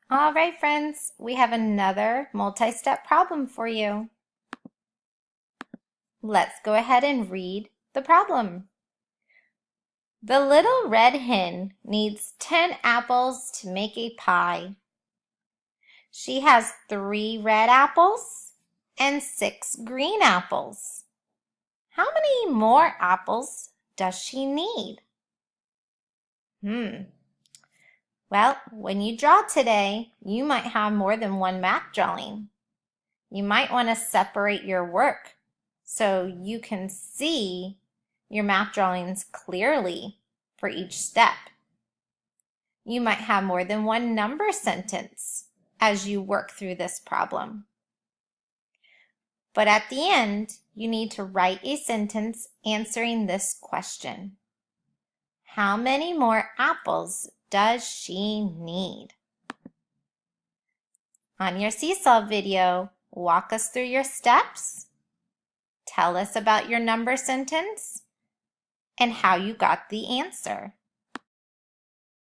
All right, friends, we have another multi-step problem for you. Let's go ahead and read the problem. The little red hen needs 10 apples to make a pie. She has 3 red apples and 6 green apples. How many more apples does she need? Well, when you draw today, you might have more than one math drawing. You might want to separate your work so you can see your math drawings clearly for each step. You might have more than one number sentence as you work through this problem. But at the end, you need to write a sentence answering this question. How many more apples does she need? On your seesaw video, walk us through your steps, tell us about your number sentence, and how you got the answer.